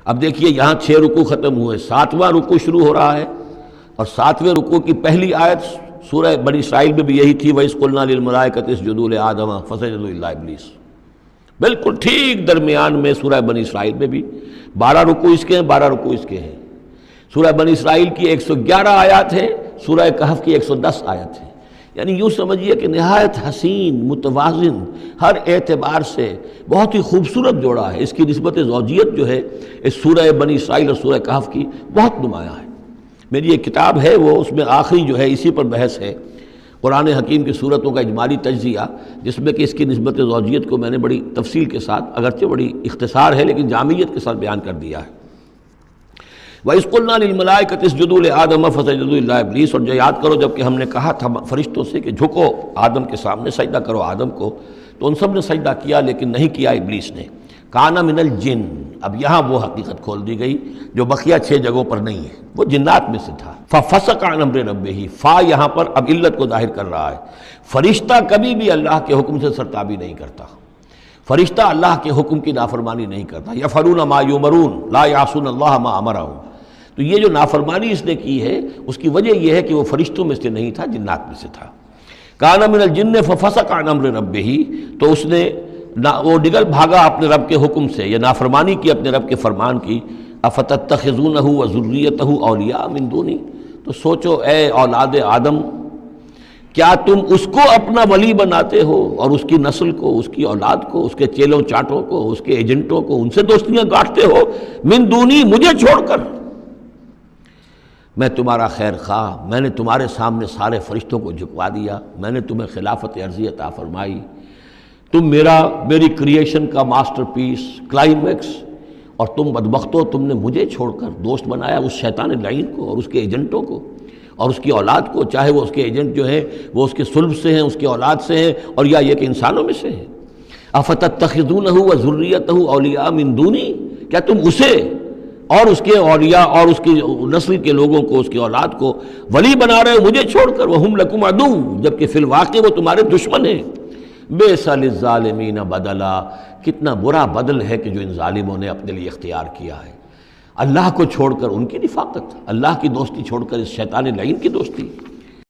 اب دیکھیے یہاں 6 رکوع ختم ہوئے، 7واں رکوع شروع ہو رہا ہے، اور 7ویں رکوع کی پہلی آیت سورہ بنی اسرائیل میں بھی یہی تھی، وَإِذْ قُلْنَا لِلْمَلَائِكَةِ اسْجُدُوا لِآدَمَ فَسَجَدُوا إِلَّا إِبْلِيسَ، بالکل ٹھیک درمیان میں سورہ بنی اسرائیل میں بھی 12 رکوع اس کے ہیں، 12 رکوع اس کے ہیں۔ سورہ بنی اسرائیل کی 111 آیات ہیں، سورہ کہف کی 110 آیت ہیں، یعنی یوں سمجھیے کہ نہایت حسین، متوازن، ہر اعتبار سے بہت ہی خوبصورت جوڑا ہے۔ اس کی نسبت زوجیت جو ہے اس سورہ بنی اسرائیل اور سورہ کہف کی بہت نمایاں ہے۔ میری ایک کتاب ہے، وہ اس میں آخری جو ہے اسی پر بحث ہے، قرآن حکیم کی صورتوں کا اجمالی تجزیہ، جس میں کہ اس کی نسبت زوجیت کو میں نے بڑی تفصیل کے ساتھ، اگرچہ بڑی اختصار ہے لیکن جامعیت کے ساتھ بیان کر دیا ہے۔ وَإِذْ قُلْنَا لِلْمَلَائِكَةِ اسْجُدُوا لِآدَمَ فَسَجَدُوا إِلَّا إِبْلِيسَ، اور جو یاد کرو جب کہ ہم نے کہا تھا فرشتوں سے کہ جھکو آدم کے سامنے، سجدہ کرو آدم کو، تو ان سب نے سجدہ کیا لیکن نہیں کیا ابلیس نے۔ کان من الجن، اب یہاں وہ حقیقت کھول دی گئی جو بقیہ 6 جگہوں پر نہیں ہے، وہ جنات میں سے تھا۔ فَفَسَقَ عَنْ أَمْرِ رَبِّهِ، فا یہاں پر اب علت کو ظاہر کر رہا ہے۔ فرشتہ کبھی بھی اللہ کے حکم سے سرتابی نہیں کرتا، فرشتہ اللہ کے حکم کی نافرمانی نہیں کرتا۔ یفعلون ما یؤمرون لا یعصون اللہ ما امرہم، تو یہ جو نافرمانی اس نے کی ہے اس کی وجہ یہ ہے کہ وہ فرشتوں میں سے نہیں تھا، جنات میں سے تھا۔ کان من الجن ففسق عن امر ربہ، تو اس نے وہ نگل بھاگا اپنے رب کے حکم سے، یہ نافرمانی کی اپنے رب کے فرمان کی۔ افتتخذونہ وذریتہ اولیاء من دونی، تو سوچو اے اولاد آدم، کیا تم اس کو اپنا ولی بناتے ہو اور اس کی نسل کو، اس کی اولاد کو، اس کے چیلوں چاٹوں کو، اس کے ایجنٹوں کو، ان سے دوستیاں گاٹتے ہو، من دونی، مجھے چھوڑ کر۔ میں تمہارا خیر خواہ، میں نے تمہارے سامنے سارے فرشتوں کو جھکوا دیا، میں نے تمہیں خلافت عرضی عطا فرمائی، تم میری کریشن کا ماسٹر پیس، کلائمیکس، اور تم بدبختو، تم نے مجھے چھوڑ کر دوست بنایا اس شیطان لعین کو اور اس کے ایجنٹوں کو اور اس کی اولاد کو، چاہے وہ اس کے ایجنٹ جو ہیں وہ اس کے صلب سے ہیں، اس کی اولاد سے ہیں، اور یا یہ کہ انسانوں میں سے ہیں۔ افتتخذونہ وذریتہ اولیاء من دونی، کیا تم اسے اور اس کے اولیاء اور اس کی نسل کے لوگوں کو، اس کی اولاد کو ولی بنا رہے ہو مجھے چھوڑ کر، وہم لکم عدو، جبکہ فی الواقع وہ تمہارے دشمن ہیں۔ بئس للظالمین بدلا، کتنا برا بدل ہے کہ جو ان ظالموں نے اپنے لیے اختیار کیا ہے۔ اللہ کو چھوڑ کر ان کی رفاقت، اللہ کی دوستی چھوڑ کر اس شیطان لعین کی دوستی۔